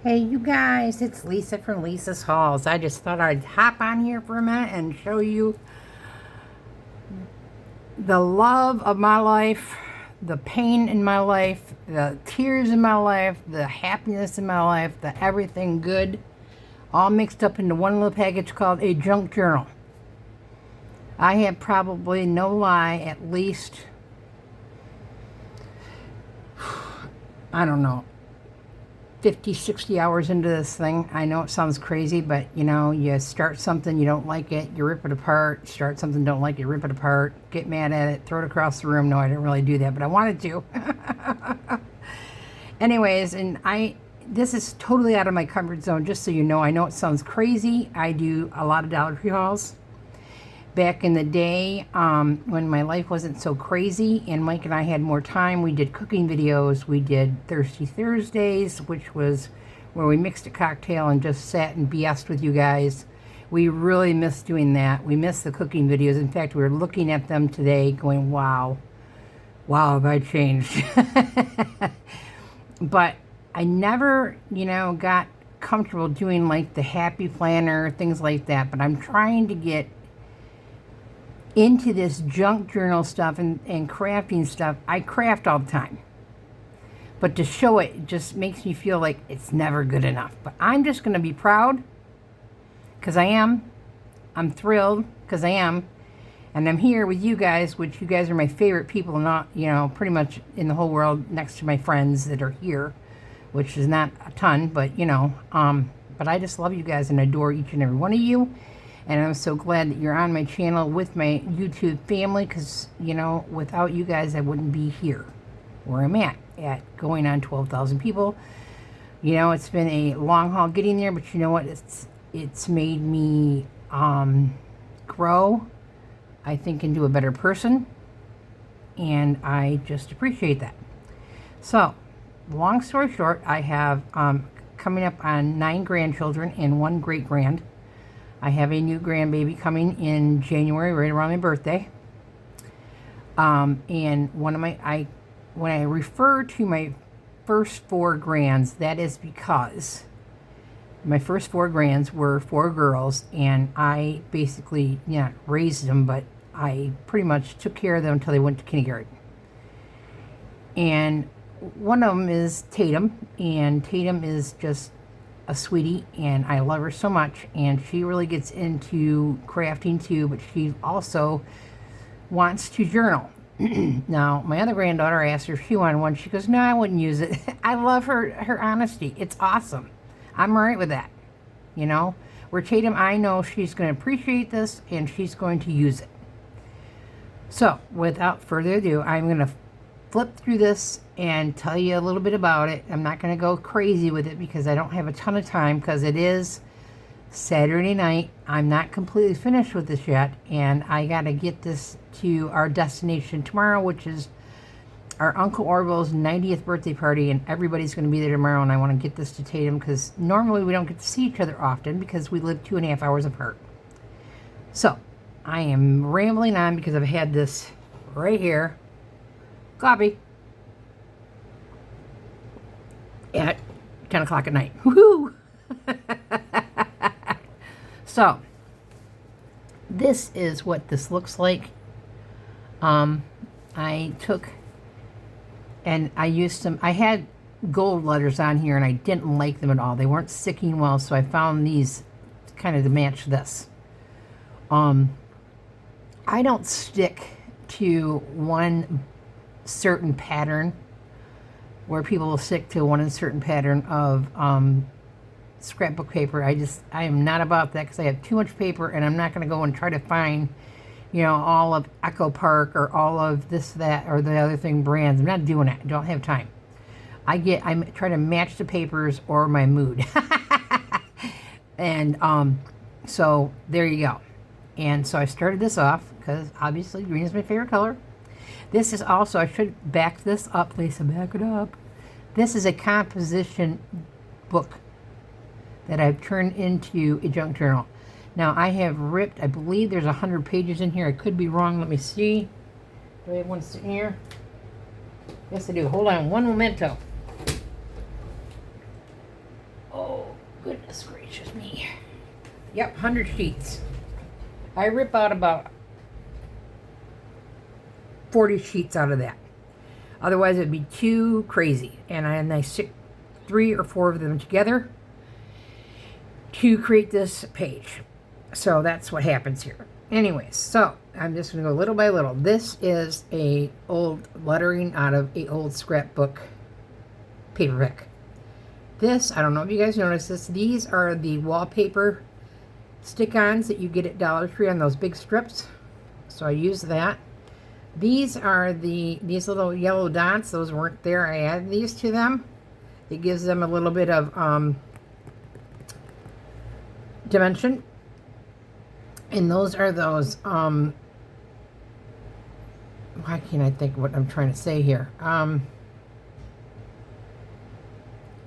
Hey, you guys, it's Lisa from Lisa's Halls. I just thought I'd hop on here for a minute and show you the love of my life, the pain in my life, the tears in my life, the happiness in my life, the everything good, all mixed up into one little package called a junk journal. I have probably, no lie, at least, I don't know, 50, 60 hours into this thing. I know it sounds crazy, but you start something, you don't like it, you rip it apart. Start something, don't like it, rip it apart, get mad at it, throw it across the room. No, I didn't really do that, but I wanted to. Anyways, this is totally out of my comfort zone, just so you know. I know it sounds crazy. I do a lot of Dollar Tree hauls. Back in the day, when my life wasn't so crazy and Mike and I had more time, we did cooking videos. We did Thirsty Thursdays, which was where we mixed a cocktail and just sat and BS'd with you guys. We really miss doing that. We miss the cooking videos. In fact, we were looking at them today going, wow, have I changed? But I never, got comfortable doing like the happy planner, things like that. But I'm trying to get into this junk journal stuff and crafting stuff. I craft all the time, but to show it just makes me feel like it's never good enough. But I'm just going to be proud because I am. I'm thrilled because I am. And I'm here with you guys, which you guys are my favorite people, not, pretty much in the whole world, next to my friends that are here, which is not a ton, but, but I just love you guys and adore each and every one of you. And I'm so glad that you're on my channel with my YouTube family because, without you guys, I wouldn't be here where I'm at going on 12,000 people. It's been a long haul getting there, but you know what? It's made me grow, I think, into a better person. And I just appreciate that. So, long story short, I have coming up on 9 grandchildren and 1 great-grand. I have a new grandbaby coming in January, right around my birthday. And when I refer to my first 4 grands, that is because my first 4 grands were 4 girls, and I basically, raised them, but I pretty much took care of them until they went to kindergarten. And one of them is Tatum, and Tatum is just a sweetie, and I love her so much, and she really gets into crafting too, but she also wants to journal. Now, my other granddaughter, I asked her if she wanted one. She goes, no, I wouldn't use it. I love her honesty. It's awesome. I'm all right with that. Where Tatum, I know she's going to appreciate this, and she's going to use it. So, without further ado, I'm going to flip through this and tell you a little bit about it. I'm not going to go crazy with it because I don't have a ton of time because it is Saturday night. I'm not completely finished with this yet, and I got to get this to our destination tomorrow, which is our Uncle Orville's 90th birthday party, and everybody's going to be there tomorrow, and I want to get this to Tatum because normally we don't get to see each other often because we live 2.5 hours apart. So, I am rambling on because I've had this right here. Coffee at 10 o'clock at night. Woohoo! So, this is what this looks like. I took and I used some, I had gold letters on here and I didn't like them at all. They weren't sticking well, so I found these kind of to match this. I don't stick to one certain pattern where people will stick to one certain pattern of scrapbook paper. I am not about that because I have too much paper, and I'm not going to go and try to find all of Echo Park or all of this, that, or the other thing brands. I'm not doing it. I don't have time. I try to match the papers or my mood. And so there you go. And so I started this off because obviously green is my favorite color. This is also, I should back this up, Lisa, back it up. This is a composition book that I've turned into a junk journal. Now, I have ripped, I believe there's 100 pages in here. I could be wrong. Let me see. Do I have one sitting here? Yes, I do. Hold on one momento. Goodness gracious me. Yep, 100 sheets. I rip out about 40 sheets out of that. Otherwise, it'd be too crazy. And I stick 3 or 4 of them together to create this page. So that's what happens here. Anyways, so I'm just going to go little by little. This is a old lettering out of a old scrapbook paperback. This, I don't know if you guys noticed this, these are the wallpaper stick-ons that you get at Dollar Tree on those big strips. So I use that. These are these little yellow dots. Those weren't there. I added these to them. It gives them a little bit of dimension. And those are those, why can't I think what I'm trying to say here?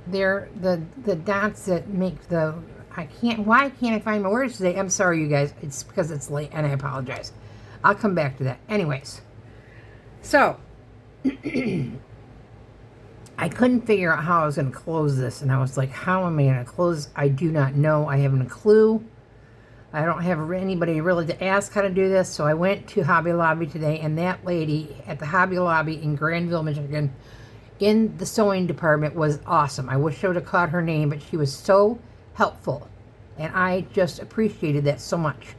They're the dots that make the, why can't I find my words today? I'm sorry, you guys. It's because it's late, and I apologize. I'll come back to that. Anyways, so, I couldn't figure out how I was going to close this, and I was like, how am I going to close? I do not know. I haven't a clue. I don't have anybody really to ask how to do this, so I went to Hobby Lobby today, and that lady at the Hobby Lobby in Grandville, Michigan, in the sewing department was awesome. I wish I would have caught her name, but she was so helpful, and I just appreciated that so much.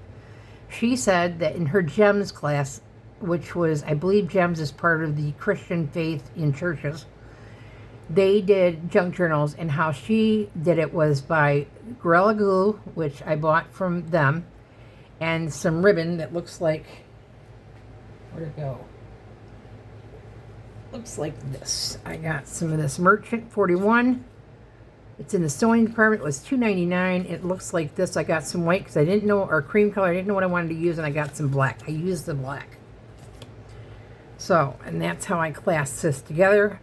She said that in her GEMS class, which was, I believe GEMS is part of the Christian faith in churches, they did junk journals, and how she did it was by Gorilla Glue, which I bought from them, and some ribbon that looks like, where'd it go? Looks like this. I got some of this Merchant 41. It's in the sewing department. It was $2.99. It looks like this. I got some white because I didn't know, or cream color. I didn't know what I wanted to use, and I got some black. I used the black. So, and that's how I classed this together.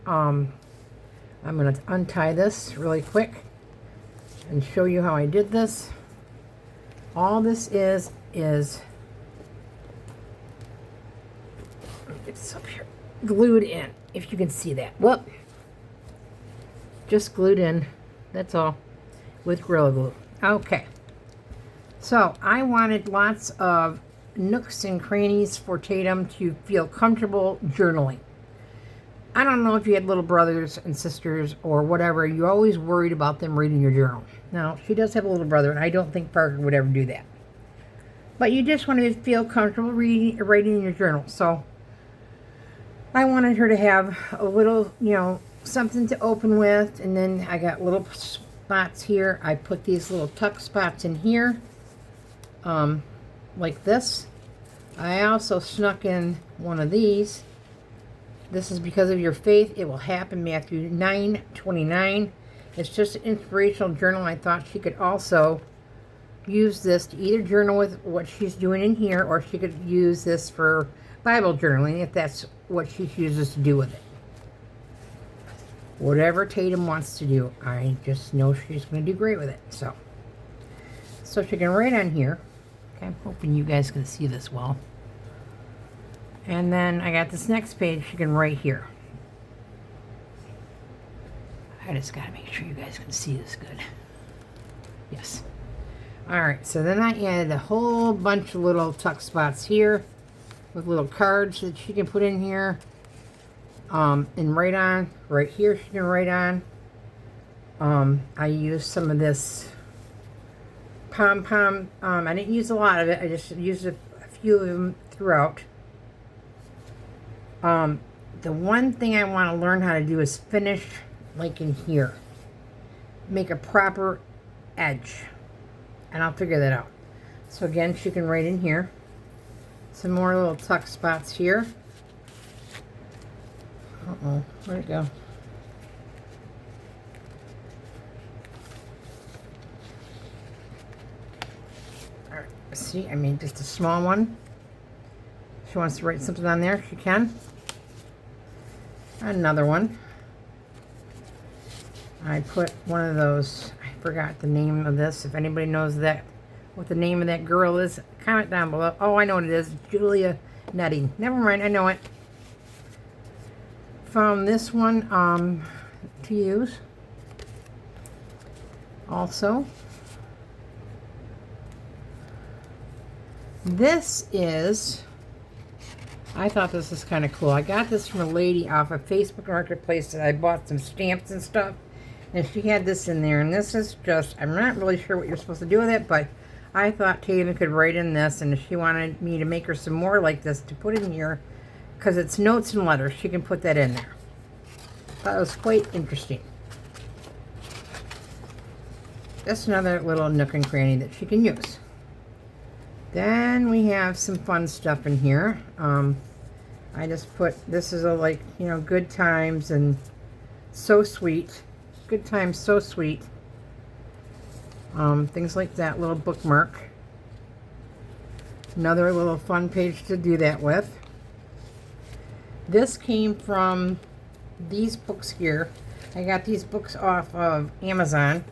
I'm going to untie this really quick and show you how I did this. All this is let me get this up here, glued in, if you can see that. Whoop. Just glued in, that's all, with Gorilla Glue. Okay. So, I wanted lots of nooks and crannies for Tatum to feel comfortable journaling. I don't know if you had little brothers and sisters or whatever, you're always worried about them reading your journal. Now, she does have a little brother, and I don't think Parker would ever do that. But you just want to feel comfortable writing in your journal. So, I wanted her to have a little, something to open with. And then I got little spots here. I put these little tuck spots in here, like this. I also snuck in one of these. This is because of your faith. It will happen, Matthew 9:29. It's just an inspirational journal. I thought she could also use this to either journal with what she's doing in here, or she could use this for Bible journaling if that's what she chooses to do with it. Whatever Tatum wants to do, I just know she's going to do great with it. So she can write on here. Okay, I'm hoping you guys can see this well. And then I got this next page she can write here. I just got to make sure you guys can see this good. Yes. Alright, so then I added a whole bunch of little tuck spots here with little cards that she can put in here. And write on. Right here she can write on. I used some of this pom-pom. I didn't use a lot of it. I just used a few of them throughout. The one thing I want to learn how to do is finish like in here. Make a proper edge. And I'll figure that out. So again, she can write in here. Some more little tuck spots here. Uh-oh, where'd it go? Alright, see, I made just a small one. She wants to write something on there, she can. Another one. I put one of those, I forgot the name of this. If anybody knows that, what the name of that girl is, comment down below. Oh, I know what it is. Julia Netting. Never mind, I know it. Found this one to use. Also, this is, I thought this was kind of cool. I got this from a lady off of Facebook Marketplace that I bought some stamps and stuff. And she had this in there. And this is just, I'm not really sure what you're supposed to do with it, but I thought Tatum could write in this. And if she wanted me to make her some more like this to put in here, because it's notes and letters, she can put that in there. That was quite interesting. That's another little nook and cranny that she can use. Then we have some fun stuff in here. I just put, this is a, like, you know, good times and so sweet. Good times, so sweet. Things like that, little bookmark. Another little fun page to do that with. This came from these books here. I got these books off of Amazon.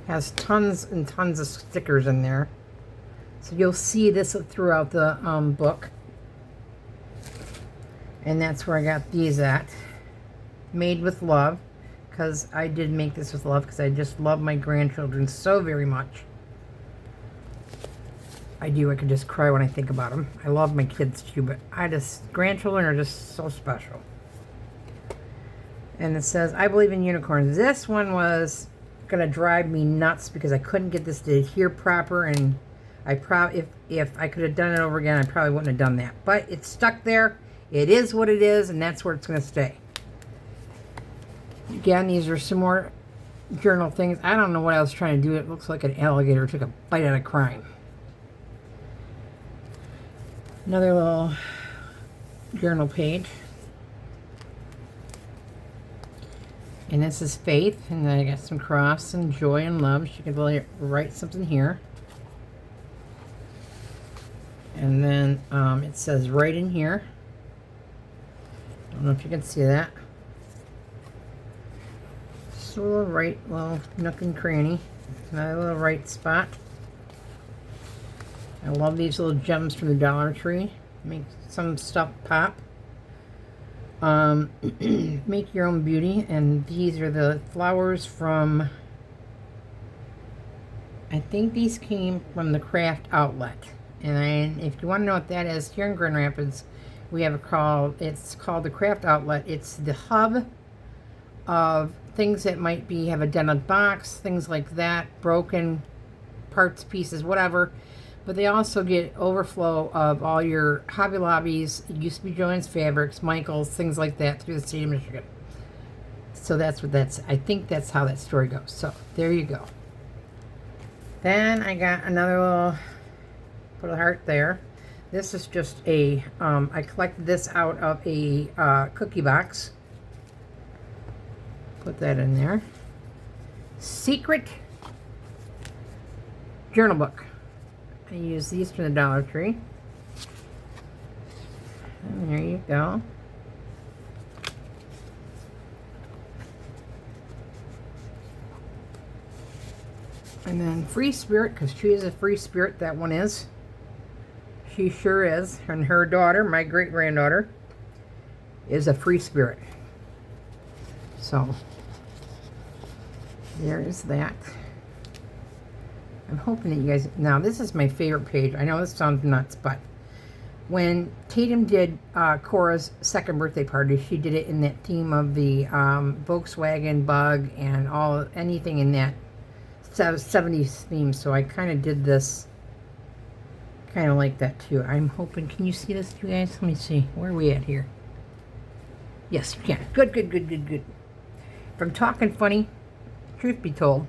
Has tons and tons of stickers in there. So you'll see this throughout the book. And that's where I got these at. Made with love. Because I did make this with love because I just love my grandchildren so very much. I do. I could just cry when I think about them. I love my kids too, but grandchildren are just so special. And it says, I believe in unicorns. This one was going to drive me nuts because I couldn't get this to adhere proper, and if I could have done it over again, I probably wouldn't have done that. But it's stuck there. It is what it is, and that's where it's going to stay. Again, these are some more journal things. I don't know what I was trying to do. It looks like an alligator took a bite out of crime. Another little journal page. And this is faith. And then I got some cross and joy and love. She could really write something here. And then it says right in here. I don't know if you can see that. Just a little right, little nook and cranny. Another little right spot. I love these little gems from the Dollar Tree. Make some stuff pop. Make your own beauty. And these are the flowers from, I think these came from the Craft Outlet. And if you want to know what that is, here in Grand Rapids, we have it's called the Craft Outlet. It's the hub of things that might have a dented box, things like that, broken parts, pieces, whatever. But they also get overflow of all your Hobby Lobbies. It used to be Joann's Fabrics, Michael's, things like that through the state of Michigan. So I think that's how that story goes. So there you go. Then I got another little, put a heart there. This is just I collected this out of a cookie box. Put that in there. Secret journal book. I use these from the Dollar Tree. And there you go. And then Free Spirit, because she is a free spirit, that one is. She sure is. And her daughter, my great-granddaughter, is a free spirit. So, there is that. I'm hoping that you guys... Now, this is my favorite page. I know this sounds nuts, but when Tatum did Cora's second birthday party, she did it in that theme of the Volkswagen Bug and anything in that 70s theme. So I kind of did this kind of like that too. I'm hoping... Can you see this, you guys? Let me see. Where are we at here? Yes, you can. Good, good, good, good, good. If I'm talking funny, truth be told,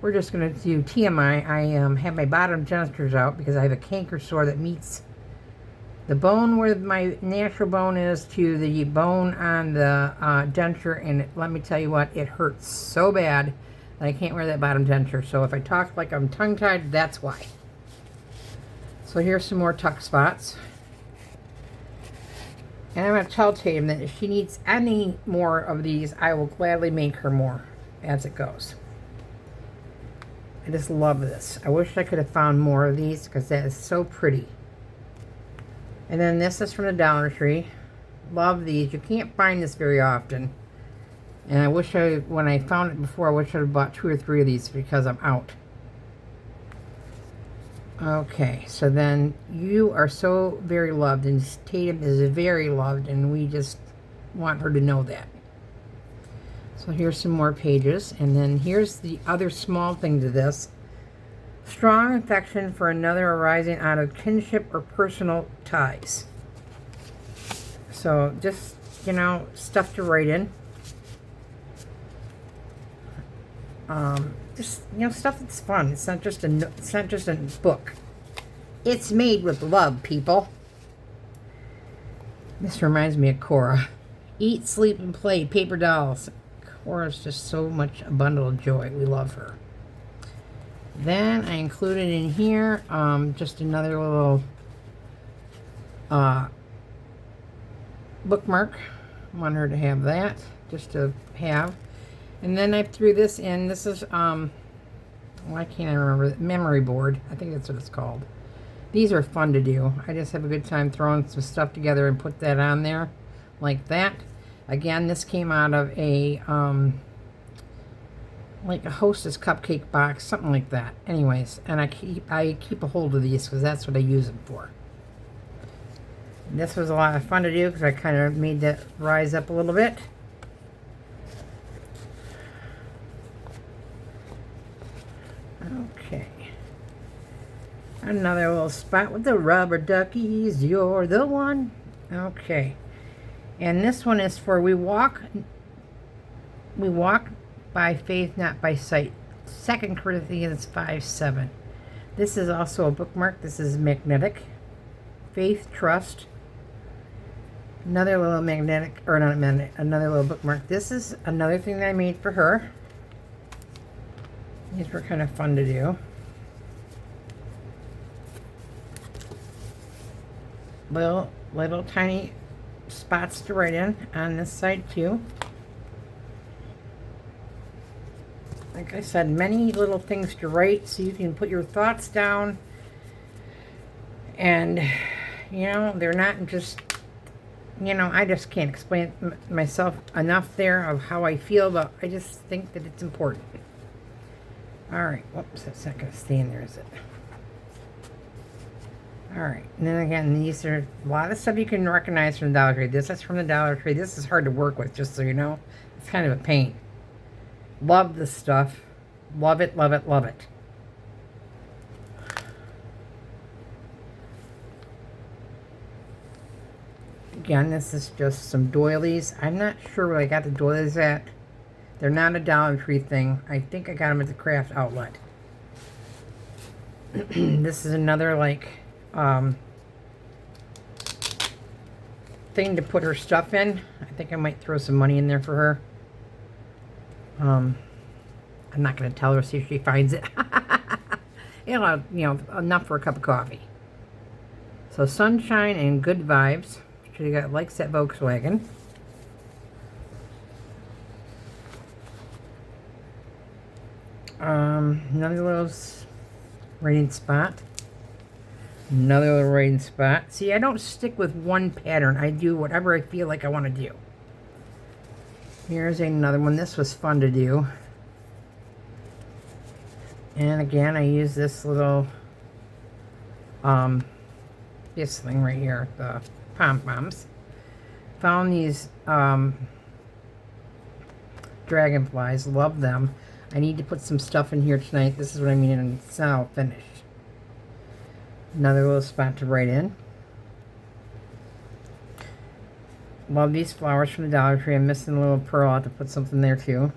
we're just going to do TMI. I have my bottom dentures out because I have a canker sore that meets the bone where my natural bone is to the bone on the denture. And let me tell you what, it hurts so bad that I can't wear that bottom denture. So if I talk like I'm tongue-tied, that's why. So here's some more tuck spots. And I'm going to tell Tatum that if she needs any more of these, I will gladly make her more as it goes. I just love this. I wish I could have found more of these because that is so pretty. And then this is from the Dollar Tree. Love these. You can't find this very often. And I wish when I found it before, I wish I had bought 2 or 3 of these because I'm out. Okay, so then you are so very loved, and Tatum is very loved, and we just want her to know that. So here's some more pages, and then here's the other small thing to this. Strong affection for another arising out of kinship or personal ties. So just, stuff to write in. Just, stuff that's fun. It's not just a book. It's made with love, people. This reminds me of Cora. Eat, sleep, and play. Paper dolls. Cora's just so much a bundle of joy. We love her. Then I included in here just another little bookmark. I want her to have that, just to have. And then I threw this in. This is, why can't I remember? Memory board. I think that's what it's called. These are fun to do. I just have a good time throwing some stuff together and put that on there like that. Again, this came out of a, like a Hostess cupcake box, something like that. Anyways, and I keep a hold of these because that's what I use them for. And this was a lot of fun to do because I kind of made that rise up a little bit. Okay. Another little spot with the rubber duckies. You're the one. Okay. And this one is for we walk by faith, not by sight. 2 Corinthians 5:7. This is also a bookmark. This is magnetic. Faith, trust. Another little magnetic, or not magnetic, another little bookmark. This is another thing that I made for her. These were kind of fun to do. Little tiny spots to write in on this side too. Like I said, many little things to write so you can put your thoughts down. And, they're not just, I just can't explain myself enough there of how I feel, but I just think that it's important. All right. Whoops, that's not going to stay in there, is it? All right. And then again, these are a lot of stuff you can recognize from the Dollar Tree. This is from the Dollar Tree. This is hard to work with, just so you know. It's kind of a pain. Love this stuff. Love it, love it, love it. Again, this is just some doilies. I'm not sure where I got the doilies at. They're not a Dollar Tree thing. I think I got them at the craft outlet. This is another, like, thing to put her stuff in. I think I might throw some money in there for her. I'm not going to tell her, see if she finds it. Enough for a cup of coffee. So sunshine and good vibes. She likes that Volkswagen. Another little writing spot. Another little writing spot. See, I don't stick with one pattern. I do whatever I feel like I want to do. Here's another one. This was fun to do. And again, I use this little, this thing right here, the pom-poms. Found these, dragonflies. Love them. I need to put some stuff in here tonight. This is what I mean, and it's not all finished. Another little spot to write in. Love these flowers from the Dollar Tree. I'm missing a little pearl. I'll have to put something there too.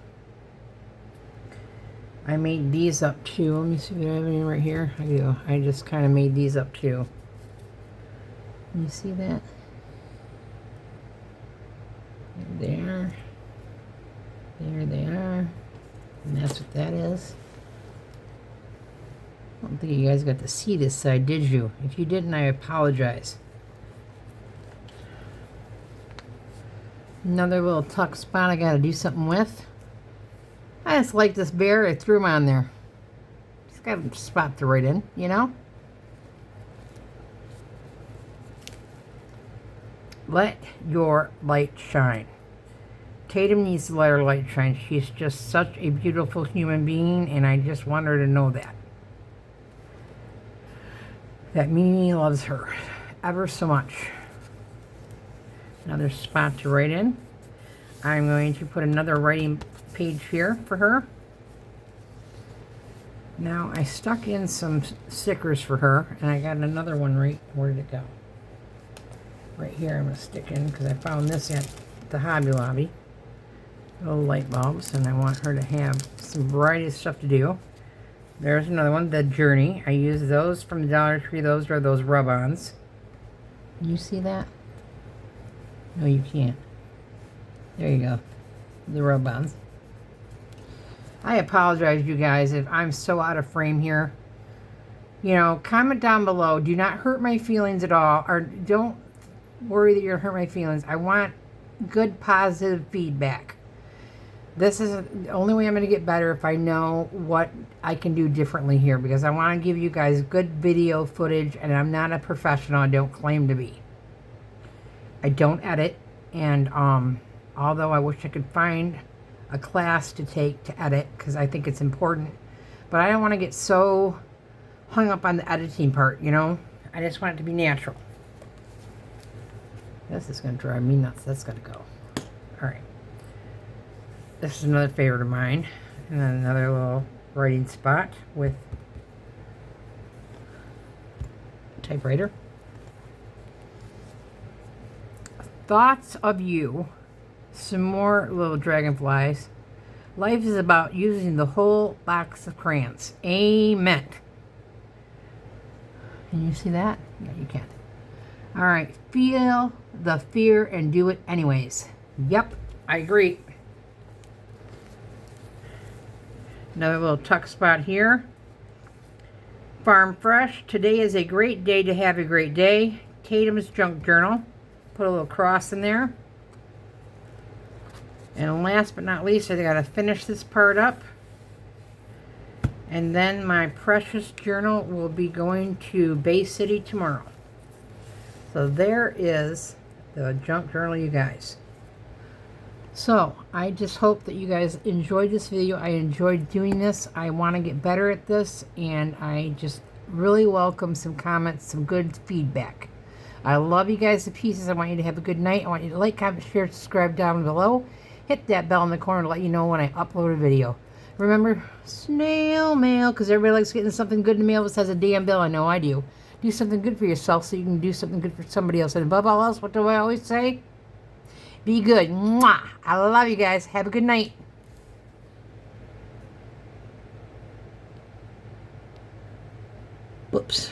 I made these up too. Let me see if I have any right here. I do. I just kind of made these up too. Can you see that? There. There they are. And that's what that is. I don't think you guys got to see this side, did you? If you didn't, I apologize. Another little tuck spot I got to do something with. I just like this bear. I threw him on there. He's got a spot to write in, Let your light shine. Tatum needs to let her light shine. She's just such a beautiful human being, and I just want her to know that. That Mimi loves her ever so much. Another spot to write in. I'm going to put another writing page here for her. Now, I stuck in some stickers for her, and I got another one right, where did it go? Right here I'm going to stick in, because I found this at the Hobby Lobby. Little light bulbs, and I want her to have some variety of stuff to do. There's another one, The Journey. I use those from the Dollar Tree. Those are those rub-ons. Can you see that? No, you can't. There you go. The rub-ons. I apologize, you guys, if I'm so out of frame here. You know, comment down below. Do not hurt my feelings at all. Or don't worry that you're going to hurt my feelings. I want good, positive feedback. This is the only way I'm going to get better if I know what I can do differently here. Because I want to give you guys good video footage. And I'm not a professional. I don't claim to be. I don't edit. And although I wish I could find a class to take to edit, because I think it's important. But I don't want to get so hung up on the editing part, you know. I just want it to be natural. This is going to drive me nuts. That's got to go. Alright. This is another favorite of mine. And then another little writing spot with a typewriter. Thoughts of you. Some more little dragonflies. Life is about using the whole box of crayons. Amen. Can you see that? Yeah, you can. Alright, feel the fear and do it anyways. Yep, I agree. Another little tuck spot here. Farm Fresh. Today is a great day to have a great day. Tatum's Junk Journal. Put a little cross in there. And last but not least, I got to finish this part up. And then my precious journal will be going to Bay City tomorrow. So there is the junk journal, you guys. So I just hope that you guys enjoyed this video. I enjoyed doing this. I want to get better at this. And I just really welcome some comments, some good feedback. I love you guys to pieces. I want you to have a good night. I want you to like, comment, share, subscribe down below. Hit that bell in the corner to let you know when I upload a video. Remember, snail mail, because everybody likes getting something good in the mail besides a damn bill. I know I do. Do something good for yourself so you can do something good for somebody else. And above all else, what do I always say? Be good. Mwah! I love you guys. Have a good night. Whoops.